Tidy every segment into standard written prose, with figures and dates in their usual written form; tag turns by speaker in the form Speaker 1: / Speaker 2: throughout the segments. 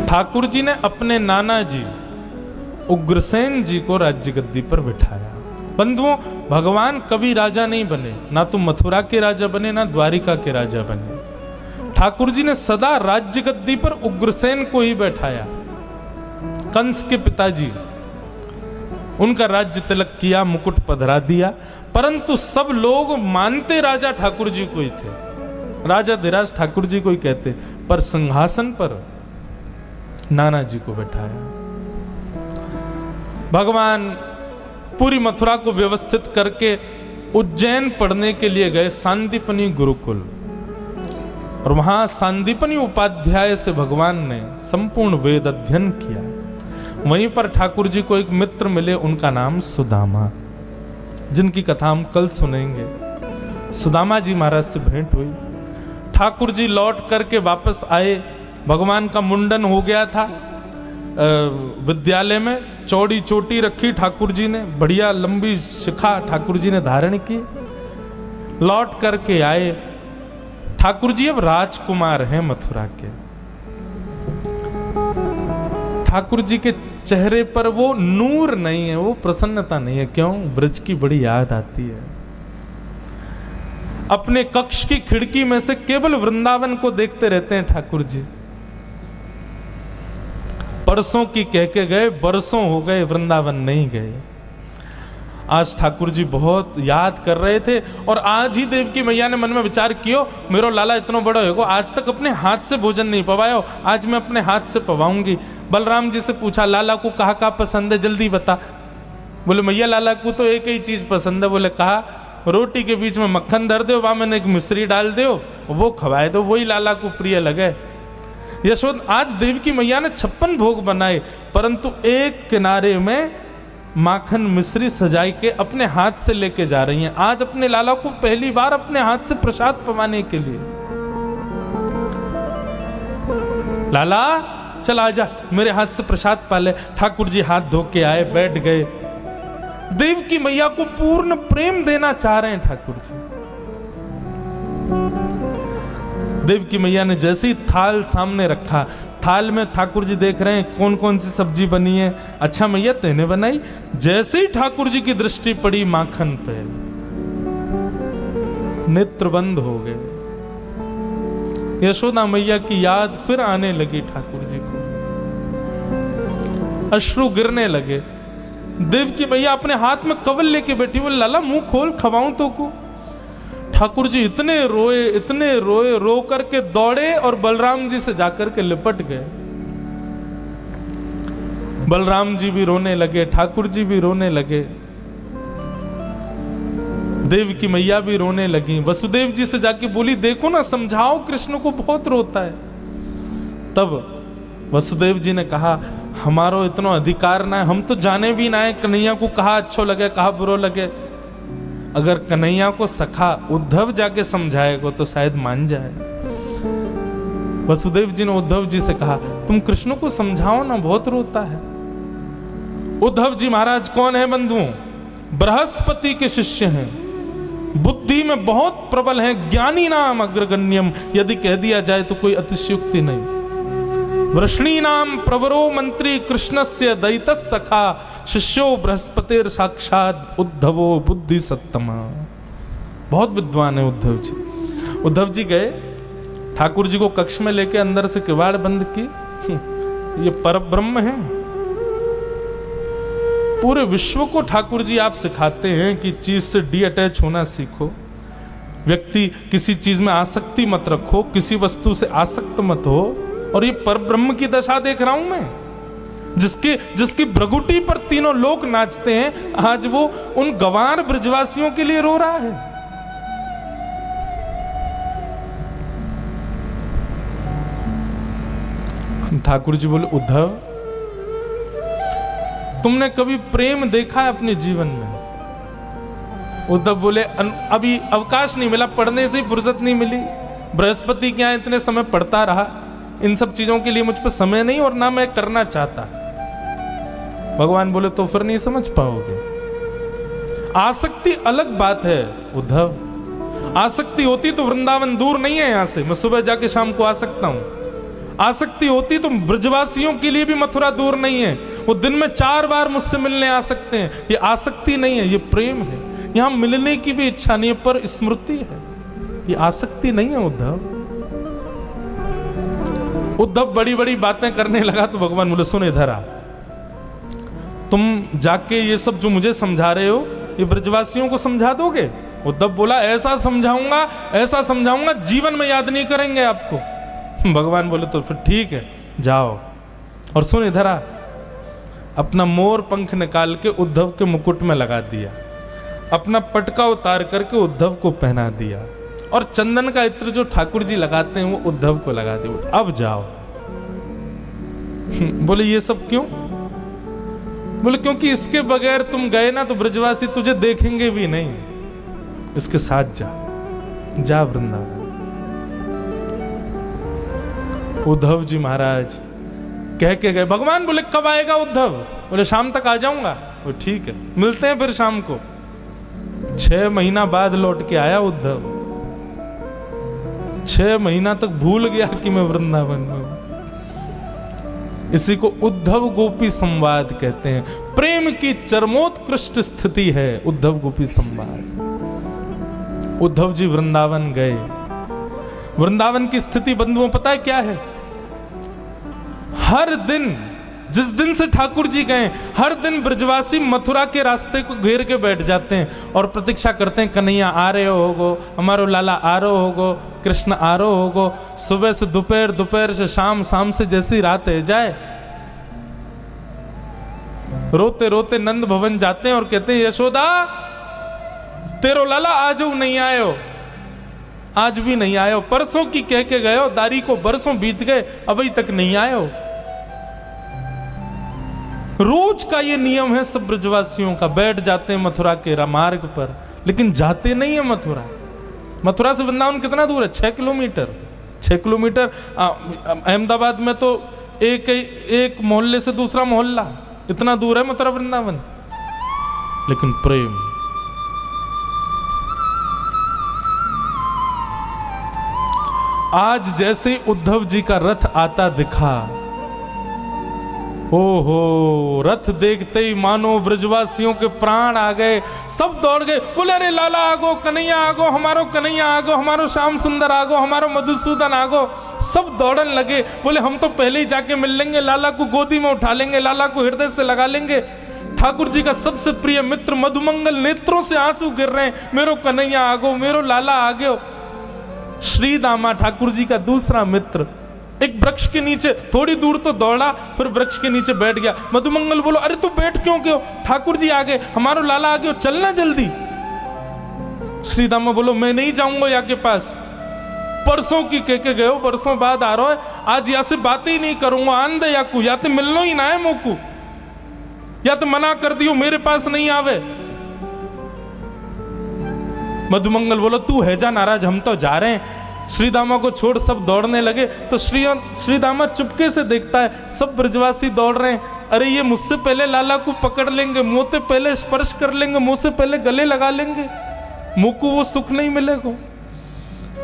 Speaker 1: ठाकुर जी ने अपने नाना जी उग्रसेन जी को राज्य गद्दी पर बिठाया। बंधुओं, भगवान कभी राजा नहीं बने, ना तो मथुरा के राजा बने ना द्वारिका के राजा बने। ठाकुर जी ने सदा राज्य गद्दी पर उग्रसेन को ही बैठाया। कंस के पिताजी, उनका राज्य तिलक किया, मुकुट पधरा दिया, परंतु सब लोग मानते राजा ठाकुर जी को ही थे, राजा धीराज ठाकुर जी को ही कहते, पर सिंहासन पर नाना जी को बैठाया। भगवान पूरी मथुरा को व्यवस्थित करके उज्जैन पढ़ने के लिए गए, सांदीपनी गुरुकुल, और वहां सांदीपनी उपाध्याय से भगवान ने संपूर्ण वेद अध्ययन किया। वहीं पर ठाकुर जी को एक मित्र मिले, उनका नाम सुदामा, जिनकी कथा हम कल सुनेंगे। सुदामा जी महाराज से भेंट हुई। ठाकुर जी लौट करके वापस आए, भगवान का मुंडन हो गया था विद्यालय में, चौड़ी चोटी रखी ठाकुर जी ने, बढ़िया लंबी शिखा ठाकुर जी ने धारण की। लौट करके आए, ठाकुर जी अब राजकुमार हैं मथुरा के। ठाकुर जी के चेहरे पर वो नूर नहीं है, वो प्रसन्नता नहीं है। क्यों? ब्रज की बड़ी याद आती है। अपने कक्ष की खिड़की में से केवल वृंदावन को देखते रहते हैं ठाकुर जी। परसों की कह के गए, बरसों हो गए, वृंदावन नहीं गए। आज ठाकुर जी बहुत याद कर रहे थे, और आज ही देवकी मैया ने मन में विचार कियो, मेरो लाला इतना बड़ा होगा, आज तक अपने हाथ से भोजन नहीं पवायो, आज मैं अपने हाथ से पवाऊंगी। बलराम जी से पूछा, लाला को कहा पसंद है, जल्दी बता। बोले मैया लाला को तो एक ही चीज पसंद है। बोले कहा? रोटी के बीच में मक्खन धर दो, वहां मैंने एक मिश्री डाल दो, वो खवाए दो, वही लाला को प्रिय लगे। यशोद, आज देवकी मैया ने 56 भोग बनाए, परंतु एक किनारे में माखन मिश्री सजाई के अपने हाथ से लेके जा रही हैं। आज अपने लाला को पहली बार अपने हाथ से प्रसाद पवाने के लिए। लाला चल आजा, मेरे हाथ से प्रसाद पा ले। ठाकुर जी हाथ धो के आए, बैठ गए। देवकी मैया को पूर्ण प्रेम देना चाह रहे हैं ठाकुर जी। देवकी मैया ने जैसे ही थाल सामने रखा, थाल में ठाकुर जी देख रहे हैं कौन कौन सी सब्जी बनी है। अच्छा मैया तेने बनाई? जैसे ही ठाकुर जी की दृष्टि पड़ी माखन पे, नेत्र बंद हो गए। यशोदा मैया की याद फिर आने लगी ठाकुर जी को, अश्रु गिरने लगे। देवकी मैया अपने हाथ में कवल लेके बैठी, बोले लाला मुंह खोल, खवाऊं तो को। ठाकुर जी इतने रोए, रो करके दौड़े और बलराम जी से जाकर के लिपट गए। बलराम जी भी रोने लगे, ठाकुर जी भी रोने लगे, देवकी मैया भी रोने लगी। वसुदेव जी से जाके बोली, देखो ना, समझाओ कृष्ण को, बहुत रोता है। तब वसुदेव जी ने कहा, हमारो इतना अधिकार ना है, हम तो जाने भी ना है कन्हैया को कहा अच्छो लगे कहा बुरो लगे। अगर कन्हैया को सखा उद्धव जाके समझाएगा तो शायद मान जाए। वसुदेव जी ने उद्धव जी से कहा, तुम कृष्ण को समझाओ ना, बहुत रोता है। उद्धव जी महाराज कौन है बंधुओं? बृहस्पति के शिष्य हैं, बुद्धि में बहुत प्रबल हैं, ज्ञानी नाम अग्रगण्यम, यदि कह दिया जाए तो कोई अतिशयोक्ति नहीं। वृष्णी नाम प्रवरो मंत्री कृष्णस्य दयितः सखा, शिष्यो बृहस्पतिर साक्षात उद्धवो बुद्धि सत्तमा। बहुत विद्वान है उद्धव जी। उद्धव जी गए, ठाकुर जी को कक्ष में लेके अंदर से किवाड़ बंद की। ये परब्रह्म है। पूरे विश्व को ठाकुर जी आप सिखाते हैं कि चीज से डी अटैच होना सीखो, व्यक्ति किसी चीज में आसक्ति मत रखो, किसी वस्तु से आसक्त मत हो। और ये परब्रह्म की दशा देख रहा हूं मैं, जिसकी भ्रगुटी पर तीनों लोग नाचते हैं, आज वो उन गंवार ब्रजवासियों के लिए रो रहा है। ठाकुर जी बोले, उद्धव तुमने कभी प्रेम देखा है अपने जीवन में? उद्धव बोले, अभी अवकाश नहीं मिला, पढ़ने से फुर्सत नहीं मिली, बृहस्पति के यहाँ इतने समय पढ़ता रहा, इन सब चीजों के लिए मुझ पर समय नहीं और ना मैं करना चाहता। भगवान बोले, तो फिर नहीं समझ पाओगे। आसक्ति अलग बात है उद्धव, आसक्ति होती तो वृंदावन दूर नहीं है यहां से, मैं सुबह जाके शाम को आ सकता हूं। आसक्ति होती तो ब्रजवासियों के लिए भी मथुरा दूर नहीं है। वो दिन में 4 बार मुझसे मिलने आ सकते हैं। ये आसक्ति नहीं है, ये प्रेम है। यहां मिलने की भी इच्छा नहीं है, पर स्मृति है। ये आसक्ति नहीं है। उद्धव बड़ी बड़ी बातें करने लगा तो भगवान बोले सुन इधर आ, तुम जाके ये सब जो मुझे समझा रहे हो ये ब्रजवासियों को समझा दोगे? उद्धव बोला ऐसा समझाऊंगा जीवन में याद नहीं करेंगे आपको। भगवान बोले तो फिर ठीक है जाओ। और सुन इधर आ, अपना मोर पंख निकाल के उद्धव के मुकुट में लगा दिया, अपना पटका उतार करके उद्धव को पहना दिया, और चंदन का इत्र जो ठाकुर जी लगाते हैं वो उद्धव को लगा दिया। अब जाओ। बोले ये सब क्यों? बोले क्योंकि इसके बगैर तुम गए ना तो ब्रजवासी तुझे देखेंगे भी नहीं, इसके साथ जा वृंदावन। उद्धव जी महाराज कह के गए। भगवान बोले कब आएगा उद्धव? बोले शाम तक आ जाऊंगा। वो ठीक है, मिलते हैं फिर शाम को। 6 महीना बाद लौट के आया उद्धव। 6 महीना तक भूल गया कि मैं वृंदावन में हूं। इसी को उद्धव गोपी संवाद कहते हैं। प्रेम की चरमोत्कृष्ट स्थिति है उद्धव गोपी संवाद। उद्धव जी वृंदावन गए। वृंदावन की स्थिति बंधुओं पता है क्या है? हर दिन, जिस दिन से ठाकुर जी गए, हर दिन ब्रजवासी मथुरा के रास्ते को घेर के बैठ जाते हैं और प्रतीक्षा करते हैं कन्हैया आ रहे होगो, हमारो लाला आ रहे होगो, कृष्ण आ रहे होगो। सुबह से दोपहर, दोपहर से शाम, शाम से जैसी रात है जाए। रोते रोते नंद भवन जाते हैं और कहते हैं यशोदा तेरो लाला आज नहीं आयो, आज भी नहीं आयो। परसों की कह के गए हो, दारी को बरसों बीत गए अभी तक नहीं आयो। रोज का ये नियम है सब ब्रजवासियों का। बैठ जाते हैं मथुरा के मार्ग पर, लेकिन जाते नहीं है मथुरा। मथुरा से वृंदावन कितना दूर है? 6 किलोमीटर। 6 किलोमीटर। अहमदाबाद में तो एक मोहल्ले से दूसरा मोहल्ला, इतना दूर है मथुरा वृंदावन। लेकिन प्रेम, आज जैसे उद्धव जी का रथ आता दिखा, ओहो, रथ देखते ही मानो ब्रजवासियों के प्राण आ गए। सब दौड़ गए, बोले अरे लाला आगो, कन्हैया आगो, हमारो कन्हैया आगो, हमारो श्याम सुंदर आगो, हमारो मधुसूदन आगो। सब दौड़न लगे, बोले हम तो पहले ही जाके मिल लेंगे, लाला को गोदी में उठा लेंगे, लाला को हृदय से लगा लेंगे। ठाकुर जी का सबसे प्रिय मित्र मधुमंगल नेत्रों से आंसू गिर रहे हैं, मेरो कन्हैया आगो, मेरो लाला आ गयो। श्री दामा ठाकुर जी का दूसरा मित्र एक वृक्ष के नीचे थोड़ी दूर तो दौड़ा, फिर वृक्ष के नीचे बैठ गया। मधुमंगल बोलो अरे तू बैठ क्यों क्यों, ठाकुर जी आ गए, हमारो लाला आ गए, चलना जल्दी। श्री दामा बोलो मैं नहीं जाऊंगा यहाँ के पास, परसों की कह के गए हो, परसों बाद आ रहा है, आज यहाँ से बातें ही नहीं करूंगा। आन दे याकू, या तो मिलनो ही ना है मोकू, या तो मना कर दियो मेरे पास नहीं आवे। मधुमंगल बोलो तू है जा नाराज, हम तो जा रहे हैं। श्री दामा को छोड़ सब दौड़ने लगे तो श्री दामा चुपके से देखता है सब ब्रजवासी दौड़ रहे हैं। अरे ये मुझसे पहले लाला को पकड़ लेंगे, मुंह से पहले स्पर्श कर लेंगे, मुंह से पहले गले लगा लेंगे, मुंह को वो सुख नहीं मिलेगा।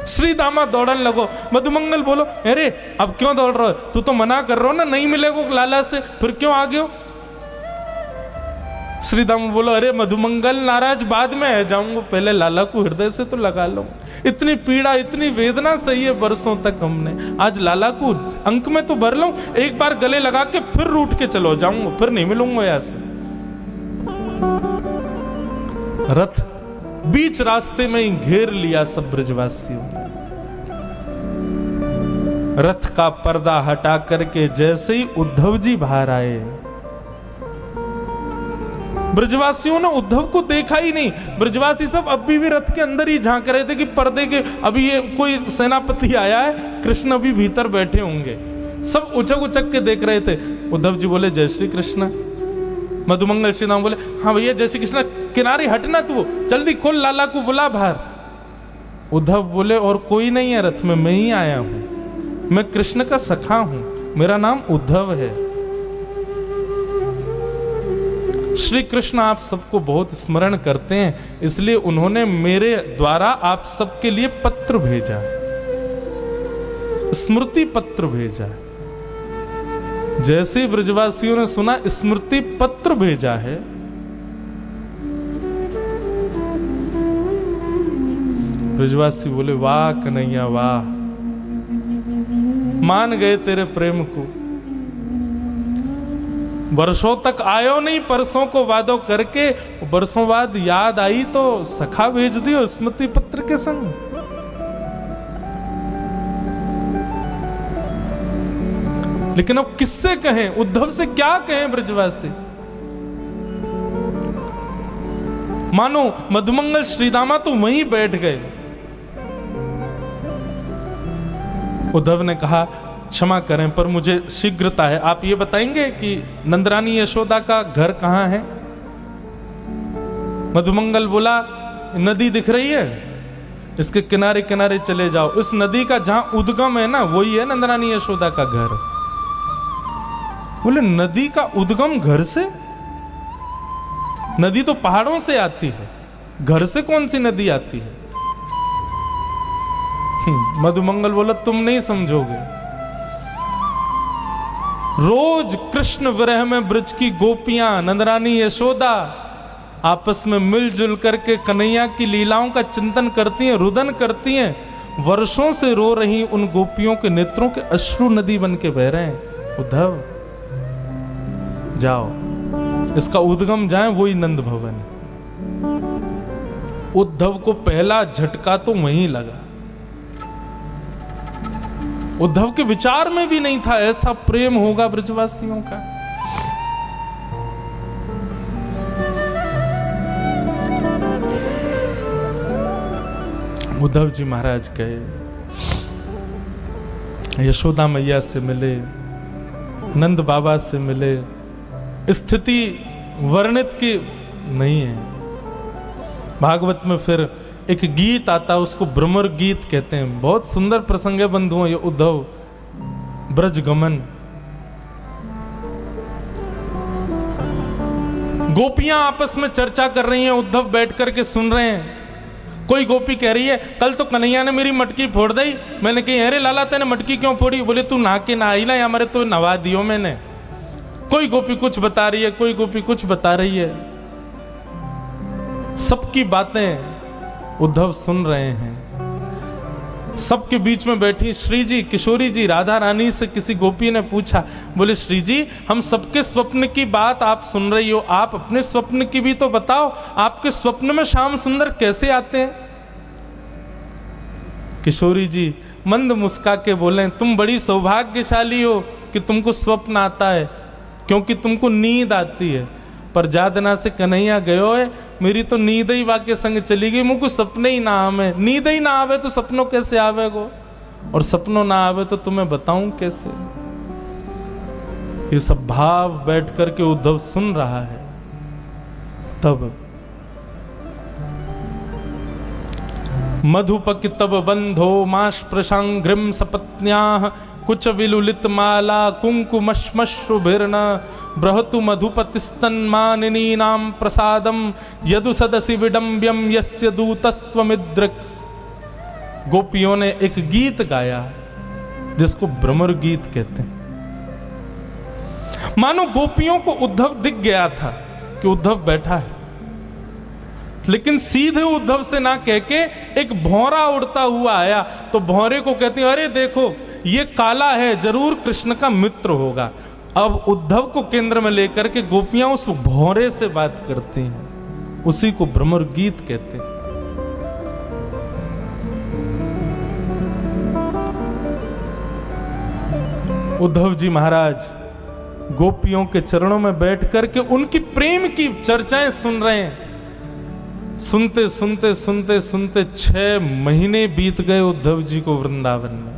Speaker 1: श्री दामा दौड़न लगो। मधुमंगल बोलो अरे अब क्यों दौड़ रहे हो, तू तो मना कर रहा हो ना नहीं मिलेगा लाला से, फिर क्यों आ गए हो? श्री दामा बोलो अरे मधुमंगल नाराज बाद में आ जाऊंगा, पहले लाला को हृदय से तो लगा लो। इतनी पीड़ा इतनी वेदना सही है बरसों तक हमने, आज लाला को अंक में तो भर लूं, एक बार गले लगा के फिर रूठ के चलो जाऊंगा, फिर नहीं मिलूंगा यहां से। रथ बीच रास्ते में ही घेर लिया सब ब्रजवासियों ने। रथ का पर्दा हटा करके जैसे ही उद्धव जी बाहर आए, ब्रजवासियों ने उद्धव को देखा ही नहीं। ब्रजवासी सब अभी भी रथ के अंदर ही झांक रहे थे कि पर्दे के अभी ये कोई सेनापति आया है, कृष्ण अभी भीतर बैठे होंगे। सब उचक उचक के देख रहे थे। उद्धव जी बोले जय श्री कृष्ण। मधुमंगल श्री राम बोले हाँ भैया जय श्री कृष्ण, किनारे हटना तू, जल्दी खोल, लाला को बुला बाहर। उद्धव बोले और कोई नहीं है रथ में, मैं ही आया हूं, मैं कृष्ण का सखा हूं, मेरा नाम उद्धव है। श्री कृष्ण आप सबको बहुत स्मरण करते हैं, इसलिए उन्होंने मेरे द्वारा आप सबके लिए पत्र भेजा। स्मृति पत्र भेजा है। जैसे ही ब्रजवासियों ने सुना स्मृति पत्र भेजा है, ब्रजवासी बोले वाह कन्हैया वाह, मान गए तेरे प्रेम को। वर्षों तक आयो नहीं, परसों को वादो करके, वर्षों बाद याद आई तो सखा भेज दियो स्मृति पत्र के संग। लेकिन अब किससे कहें, उद्धव से क्या कहें ब्रजवासी? मानो मधुमंगल श्रीदामा तो वहीं बैठ गए। उद्धव ने कहा क्षमा करें पर मुझे शीघ्रता है, आप ये बताएंगे कि नंदरानी यशोदा का घर कहां है? मधुमंगल बोला नदी दिख रही है, इसके किनारे किनारे चले जाओ। इस नदी का जहां उद्गम है ना, वही है नंदरानी यशोदा का घर। बोले नदी का उद्गम घर से? नदी तो पहाड़ों से आती है, घर से कौन सी नदी आती है? मधुमंगल बोला तुम नहीं समझोगे। रोज कृष्ण विरह में ब्रज की गोपियां नंदरानी यशोदा आपस में मिलजुल करके कन्हैया की लीलाओं का चिंतन करती हैं, रुदन करती हैं। वर्षों से रो रही उन गोपियों के नेत्रों के अश्रु नदी बन के बह रहे हैं। उद्धव जाओ, इसका उद्गम जाए वही नंद भवन है। उद्धव को पहला झटका तो वहीं लगा। उद्धव के विचार में भी नहीं था ऐसा प्रेम होगा ब्रजवासियों का। उद्धव जी महाराज गए, यशोदा मैया से मिले, नंद बाबा से मिले। स्थिति वर्णित की नहीं है। भागवत में फिर एक गीत आता है, उसको भ्रमर गीत कहते हैं। बहुत सुंदर प्रसंग है बंधुओं ये उद्धव ब्रज गमन। गोपियां आपस में चर्चा कर रही हैं, उद्धव बैठ करके सुन रहे हैं। कोई गोपी कह रही है कल तो कन्हैया ने मेरी मटकी फोड़ दी। मैंने कही अरे लाला तेने मटकी क्यों फोड़ी? बोले तू नहा के ना आई ना, हमारे तो नवा दियो मैंने। कोई गोपी कुछ बता रही है, कोई गोपी कुछ बता रही है। सबकी बातें उद्धव सुन रहे हैं। सबके बीच में बैठी श्री जी, किशोरी जी, राधा रानी से किसी गोपी ने पूछा, बोले श्री जी हम सबके स्वप्न की बात आप सुन रही हो, आप अपने स्वप्न की भी तो बताओ। आपके स्वप्न में श्याम सुंदर कैसे आते हैं? किशोरी जी मंद मुस्का के बोले तुम बड़ी सौभाग्यशाली हो कि तुमको स्वप्न आता है, क्योंकि तुमको नींद आती है। पर जादना से कन्हैया गयो है, मेरी तो नींद ही वाक्य संग चली गई। मुझको सपने ही ना आवे, नींद ही ना आवे तो सपनों कैसे आवेगो, और सपनों ना आवे तो तुम्हें बताऊं कैसे। ये सब भाव बैठ करके उद्धव सुन रहा है। तब मधुपक तब बंधो माश प्रशांग्रिम सपत्न्याः कुछ विलुलित माला कुंकुमश्मश्रुभिर्न बृहतु मधुपतिस्तन्मानिनी नाम प्रसादम यदु सदसि विडंब्यम यस्य दूतस्त्वमिद्रक। गोपियों ने एक गीत गाया जिसको भ्रमर गीत कहते हैं। मानो गोपियों को उद्धव दिख गया था कि उद्धव बैठा है, लेकिन सीधे उद्धव से ना कह के एक भौरा उड़ता हुआ आया। तो भौरे को कहते हैं अरे देखो ये काला है, जरूर कृष्ण का मित्र होगा। अब उद्धव को केंद्र में लेकर के गोपियां उस भौरे से बात करती हैं, उसी को भ्रमर गीत कहते हैं। उद्धव जी महाराज गोपियों के चरणों में बैठ करके उनकी प्रेम की चर्चाएं सुन रहे हैं। सुनते सुनते सुनते सुनते 6 महीने बीत गए उद्धव जी को वृंदावन में।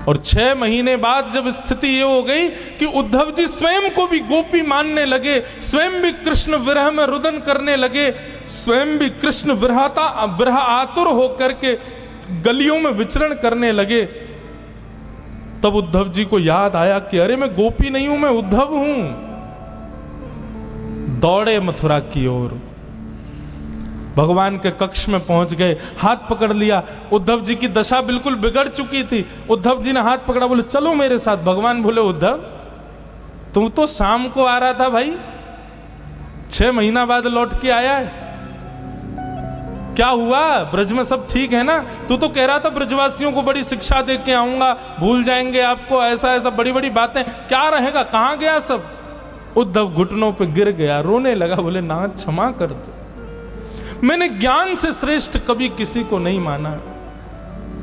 Speaker 1: और 6 महीने बाद जब स्थिति ये हो गई कि उद्धव जी स्वयं को भी गोपी मानने लगे, स्वयं भी कृष्ण विरह में रुदन करने लगे, स्वयं भी कृष्ण विरह आतुर होकर के गलियों में विचरण करने लगे, तब उद्धव जी को याद आया कि अरे मैं गोपी नहीं हूं, मैं उद्धव हूं। दौड़े मथुरा की ओर। भगवान के कक्ष में पहुंच गए, हाथ पकड़ लिया। उद्धव जी की दशा बिल्कुल बिगड़ चुकी थी। उद्धव जी ने हाथ पकड़ा, बोले चलो मेरे साथ। भगवान बोले उद्धव तू तो शाम को आ रहा था भाई, 6 महीना बाद लौट के आया है, क्या हुआ? ब्रज में सब ठीक है ना? तू तो कह रहा था ब्रजवासियों को बड़ी शिक्षा दे के आऊंगा, भूल जाएंगे आपको, ऐसा ऐसा बड़ी बड़ी बातें, क्या रहेगा, कहां गया सब? उद्धव घुटनों पे गिर गया, रोने लगा, बोले नाथ क्षमा कर दो, मैंने ज्ञान से श्रेष्ठ कभी किसी को नहीं माना,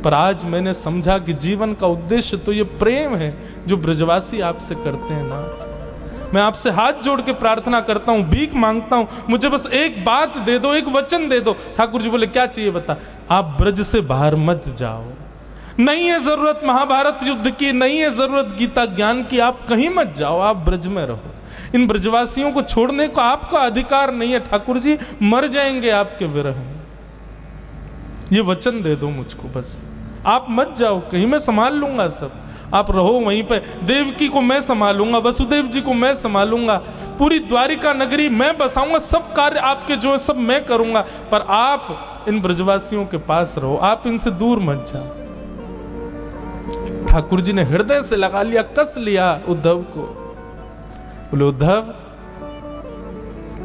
Speaker 1: पर आज मैंने समझा कि जीवन का उद्देश्य तो ये प्रेम है जो ब्रजवासी आपसे करते हैं नाथ। मैं आपसे हाथ जोड़ के प्रार्थना करता हूं, भीख मांगता हूं, मुझे बस एक बात दे दो, एक वचन दे दो। ठाकुर जी बोले क्या चाहिए बता? आप ब्रज से बाहर मत जाओ, नहीं है जरूरत महाभारत युद्ध की, नहीं है जरूरत गीता ज्ञान की, आप कहीं मत जाओ, आप ब्रज में रहो। इन ब्रजवासियों को छोड़ने को आपका अधिकार नहीं है ठाकुर जी, मर जाएंगे आपके विरह में। ये वचन दे दो मुझको, बस आप मत जाओ कहीं, मैं संभाल लूंगा सब, आप रहो वहीं पे। देवकी को मैं संभालूंगा, वसुदेव जी को मैं संभालूंगा, पूरी द्वारिका नगरी मैं बसाऊंगा, सब कार्य आपके जो है सब मैं करूंगा, पर आप इन ब्रजवासियों के पास रहो, आप इनसे दूर मत जाओ। ठाकुर जी ने हृदय से लगा लिया, कस लिया उद्धव को। बोले उद्धव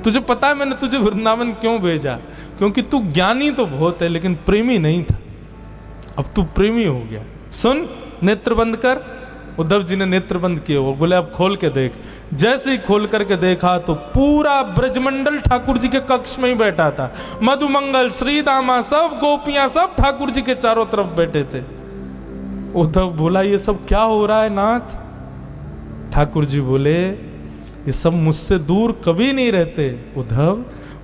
Speaker 1: तुझे पता है मैंने तुझे वृंदावन क्यों भेजा? क्योंकि तू ज्ञानी तो बहुत है लेकिन प्रेमी नहीं था, अब तू प्रेमी हो गया। सुन, नेत्र बंद कर। उद्धव जी ने नेत्र बंद किए, वो बोले अब खोल के देख। जैसे ही खोल करके देखा तो पूरा ब्रजमंडल ठाकुर जी के कक्ष में ही बैठा था, मधुमंगल, श्रीदामा, सब गोपियां सब ठाकुर जी के चारों तरफ बैठे थे। उद्धव बोला ये सब क्या हो रहा है नाथ? ठाकुर जी बोले ये सब मुझसे दूर कभी नहीं रहते उद्धव,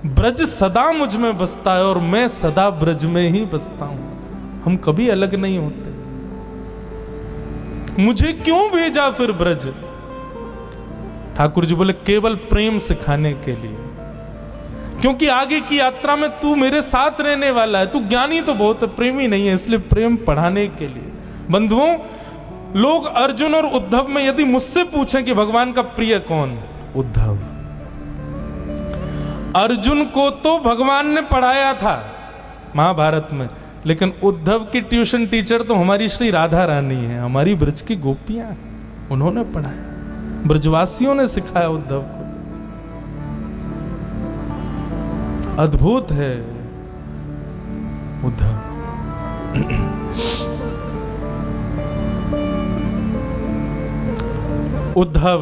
Speaker 1: ब्रज सदा मुझ में बसता है और मैं सदा ब्रज में ही बसता हूं, हम कभी अलग नहीं होते। मुझे क्यों भेजा फिर ब्रज? ठाकुर जी बोले केवल प्रेम सिखाने के लिए, क्योंकि आगे की यात्रा में तू मेरे साथ रहने वाला है, तू ज्ञानी तो बहुत है, प्रेमी नहीं है, इसलिए प्रेम पढ़ाने के लिए। बंधुओं, लोग अर्जुन और उद्धव में यदि मुझसे पूछें कि भगवान का प्रिय कौन? उद्धव। अर्जुन को तो भगवान ने पढ़ाया था महाभारत में, लेकिन उद्धव की ट्यूशन टीचर तो हमारी श्री राधा रानी है, हमारी ब्रज की गोपियां, उन्होंने पढ़ाया, ब्रजवासियों ने सिखाया उद्धव को। अद्भुत है उद्धव। उद्धव,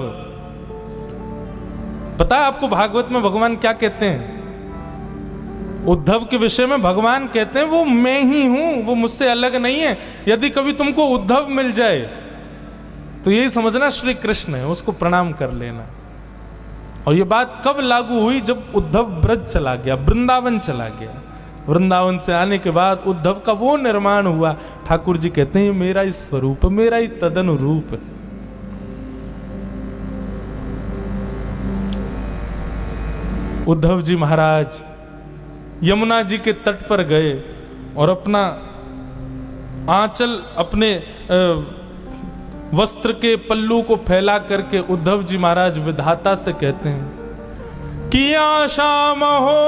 Speaker 1: पता है आपको भागवत में भगवान क्या कहते हैं? उद्धव के विषय में भगवान कहते हैं वो मैं ही हूं, वो मुझसे अलग नहीं है। यदि कभी तुमको उद्धव मिल जाए तो यही समझना श्री कृष्ण है, उसको प्रणाम कर लेना। और ये बात कब लागू हुई? जब उद्धव ब्रज चला गया, वृंदावन चला गया। वृंदावन से आने के बाद उद्धव का वो निर्माण हुआ, ठाकुर जी कहते हैं मेरा ही स्वरूप, मेरा ही तदनुरूप है। उद्धव जी महाराज यमुना जी के तट पर गए और अपना आंचल अपने वस्त्र के पल्लू को फैला करके उद्धव जी महाराज विधाता से कहते हैं कि शाम हो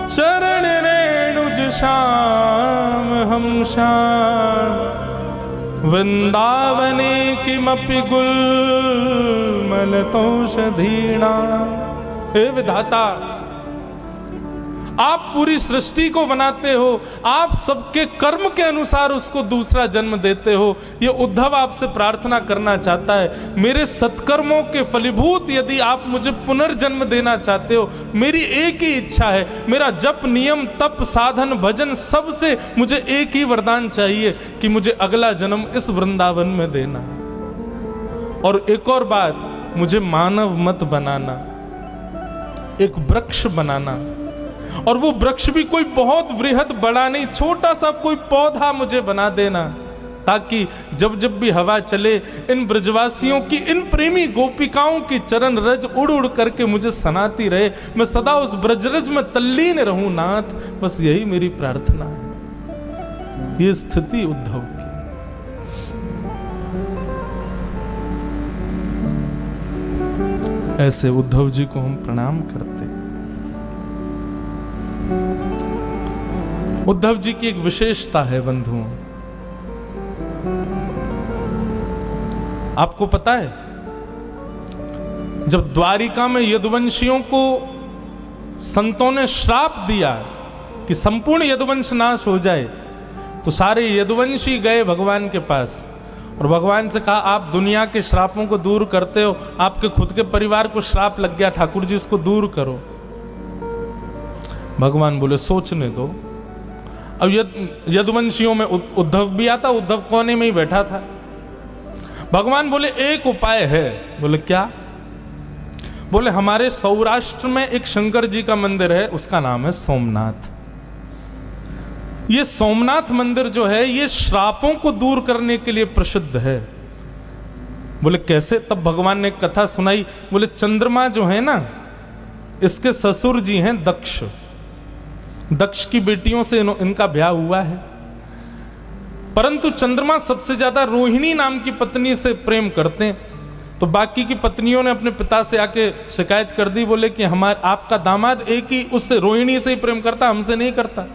Speaker 1: चरण रेणुज श्याम हम श्याम, वृंदावने किमपि गुलमलतोषधीणा। हे विधाता, आप पूरी सृष्टि को बनाते हो, आप सबके कर्म के अनुसार उसको दूसरा जन्म देते हो। ये उद्धव आपसे प्रार्थना करना चाहता है, मेरे सत्कर्मों के फलीभूत यदि आप मुझे पुनर्जन्म देना चाहते हो, मेरी एक ही इच्छा है, मेरा जप, नियम, तप, साधन, भजन, सबसे मुझे एक ही वरदान चाहिए कि मुझे अगला जन्म इस वृंदावन में देना। और एक और बात, मुझे मानव मत बनाना, एक वृक्ष बनाना, और वो वृक्ष भी कोई बहुत वृहद बड़ा नहीं, छोटा सा कोई पौधा मुझे बना देना, ताकि जब जब भी हवा चले इन ब्रजवासियों की, इन प्रेमी गोपिकाओं की चरण रज उड़ उड़ करके मुझे सनाती रहे, मैं सदा उस ब्रजरज में तल्लीन रहूं नाथ, बस यही मेरी प्रार्थना है। ये स्थिति उद्धव की। ऐसे उद्धव जी को हम प्रणाम करते। उद्धव जी की एक विशेषता है बंधुओं, आपको पता है जब द्वारिका में यदुवंशियों को संतों ने श्राप दिया कि संपूर्ण यदुवंश नाश हो जाए, तो सारे यदुवंशी गए भगवान के पास और भगवान से कहा आप दुनिया के श्रापों को दूर करते हो, आपके खुद के परिवार को श्राप लग गया, ठाकुर जी इसको दूर करो। भगवान बोले सोचने दो। अब यदुवंशियों में उद्धव भी आता, उद्धव कोने में ही बैठा था। भगवान बोले एक उपाय है। बोले क्या? बोले हमारे सौराष्ट्र में एक शंकर जी का मंदिर है, उसका नाम है सोमनाथ। ये सोमनाथ मंदिर जो है ये श्रापों को दूर करने के लिए प्रसिद्ध है। बोले कैसे? तब भगवान ने कथा सुनाई। बोले चंद्रमा जो है ना, इसके ससुर जी हैं दक्ष। दक्ष की बेटियों से इनका ब्याह हुआ है, परंतु चंद्रमा सबसे ज्यादा रोहिणी नाम की पत्नी से प्रेम करते हैं। तो बाकी की पत्नियों ने अपने पिता से आके शिकायत कर दी, बोले कि आपका दामाद एक ही उससे रोहिणी से ही प्रेम करता, हमसे नहीं करता।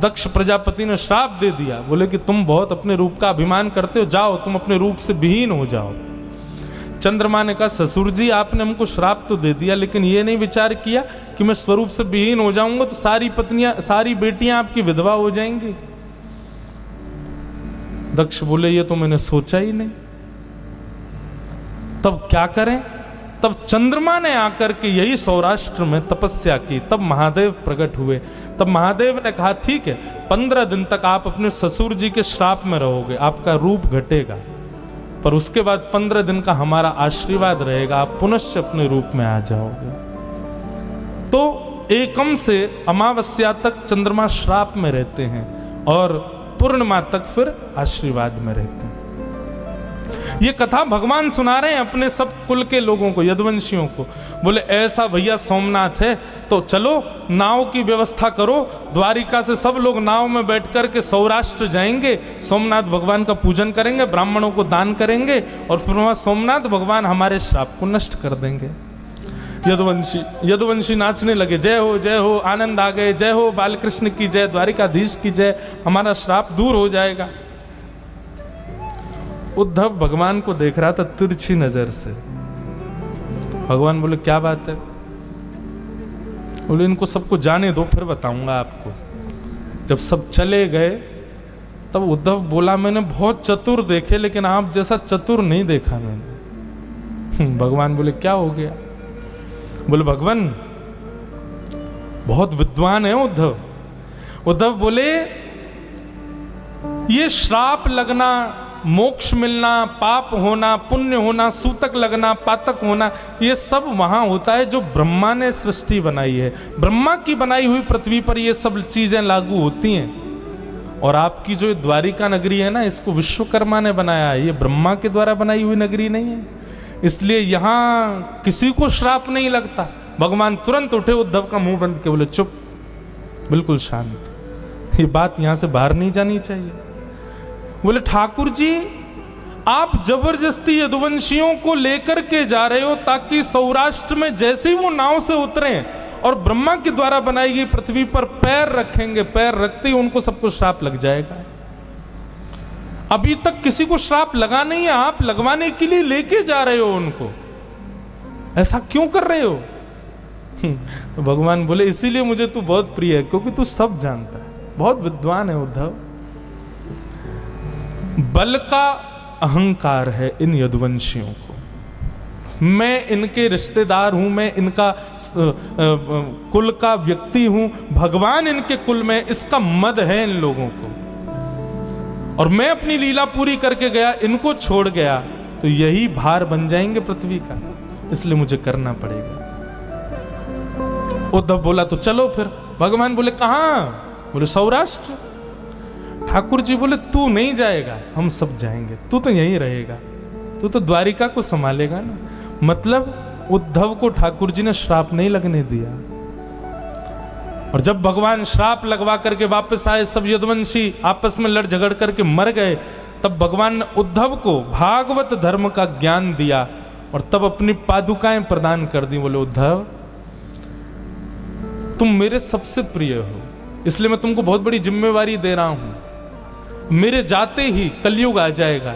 Speaker 1: दक्ष प्रजापति ने श्राप दे दिया, बोले कि तुम बहुत अपने रूप का अभिमान करते हो, जाओ तुम अपने रूप से विहीन हो जाओ। चंद्रमा ने कहा ससुर जी आपने हमको श्राप तो दे दिया, लेकिन ये नहीं विचार किया कि मैं स्वरूप से विहीन हो जाऊंगा तो सारी बेटियां आपकी विधवा हो जाएंगी। दक्ष बोले ये तो मैंने सोचा ही नहीं। तब क्या करें? तब चंद्रमा ने आकर के यही सौराष्ट्र में तपस्या की, तब महादेव प्रकट हुए। तब महादेव ने कहा ठीक है 15 दिन तक आप अपने ससुर जी के श्राप में रहोगे, आपका रूप घटेगा, पर उसके बाद 15 दिन का हमारा आशीर्वाद रहेगा, आप पुनश्च अपने रूप में आ जाओगे। तो एकम से अमावस्या तक चंद्रमा श्राप में रहते हैं और पूर्णिमा तक फिर आशीर्वाद में रहते हैं। ये कथा भगवान सुना रहे हैं अपने सब कुल के लोगों को, यदुवंशियों को। बोले ऐसा भैया सोमनाथ है तो चलो नाव की व्यवस्था करो, द्वारिका से सब लोग नाव में बैठ कर के सौराष्ट्र जाएंगे, सोमनाथ भगवान का पूजन करेंगे, ब्राह्मणों को दान करेंगे और फिर वहां सोमनाथ भगवान हमारे श्राप को नष्ट कर देंगे। यदुवंशी नाचने लगे, जय हो आनंद आ गए, जय हो बालकृष्ण की जय, द्वारिकाधीश की जय, हमारा श्राप दूर हो जाएगा। उद्धव भगवान को देख रहा था तिरछी नजर से। भगवान बोले क्या बात है? बोले इनको सबको जाने दो फिर बताऊंगा आपको। जब सब चले गए तब उद्धव बोला मैंने बहुत चतुर देखे लेकिन आप जैसा चतुर नहीं देखा मैंने। भगवान बोले क्या हो गया? बोले भगवान बहुत विद्वान है उद्धव। उद्धव बोले ये श्राप लगना, मोक्ष मिलना, पाप होना, पुण्य होना, सूतक लगना, पातक होना, ये सब वहां होता है जो ब्रह्मा ने सृष्टि बनाई है। ब्रह्मा की बनाई हुई पृथ्वी पर ये सब चीजें लागू होती हैं। और आपकी जो द्वारिका नगरी है ना, इसको विश्वकर्मा ने बनाया है, ये ब्रह्मा के द्वारा बनाई हुई नगरी नहीं है, इसलिए यहां किसी को श्राप नहीं लगता। भगवान तुरंत उठे, उद्धव का मुंह बंद के बोले चुप, बिल्कुल शांत, ये बात यहां से बाहर नहीं जानी चाहिए। बोले ठाकुर जी आप जबरदस्ती यदुवंशियों को लेकर के जा रहे हो ताकि सौराष्ट्र में जैसे ही वो नाव से उतरे और ब्रह्मा के द्वारा बनाई गई पृथ्वी पर पैर रखेंगे, पैर रखते ही उनको सबको श्राप लग जाएगा। अभी तक किसी को श्राप लगा नहीं है, आप लगवाने के लिए लेके जा रहे हो उनको, ऐसा क्यों कर रहे हो? तो भगवान बोले इसीलिए मुझे तू बहुत प्रिय है, क्योंकि तू सब जानता है, बहुत विद्वान है उद्धव। बल का अहंकार है इन यदुवंशियों को, मैं इनके रिश्तेदार हूं, मैं इनका कुल का व्यक्ति हूं, भगवान इनके कुल में, इसका मद है इन लोगों को। और मैं अपनी लीला पूरी करके गया, इनको छोड़ गया तो यही भार बन जाएंगे पृथ्वी का, इसलिए मुझे करना पड़ेगा। उद्धव बोला तो चलो फिर। भगवान बोले कहां? बोले सौराष्ट्र। ठाकुर जी बोले तू नहीं जाएगा, हम सब जाएंगे, तू तो यहीं रहेगा, तू तो द्वारिका को संभालेगा ना। मतलब उद्धव को ठाकुर जी ने श्राप नहीं लगने दिया। और जब भगवान श्राप लगवा करके वापस आए, सब यदुवंशी आपस में लड़ झगड़ करके मर गए, तब भगवान ने उद्धव को भागवत धर्म का ज्ञान दिया और तब अपनी पादुकाएं प्रदान कर दी। बोले उद्धव तुम मेरे सबसे प्रिय हो, इसलिए मैं तुमको बहुत बड़ी जिम्मेवारी दे रहा हूं। मेरे जाते ही कलयुग आ जाएगा,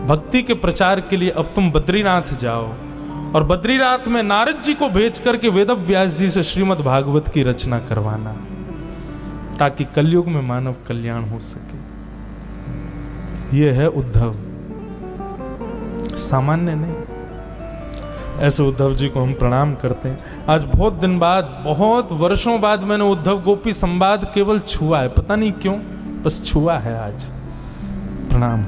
Speaker 1: भक्ति के प्रचार के लिए अब तुम बद्रीनाथ जाओ और बद्रीनाथ में नारद जी को भेज करके वेद व्यास जी से श्रीमद् भागवत की रचना करवाना, ताकि कलयुग में मानव कल्याण हो सके। यह है उद्धव, सामान्य नहीं। ऐसे उद्धव जी को हम प्रणाम करते हैं। आज बहुत दिन बाद, बहुत वर्षों बाद मैंने उद्धव गोपी संवाद केवल छुआ है, पता नहीं क्यों, बस छुआ है आज। प्रणाम।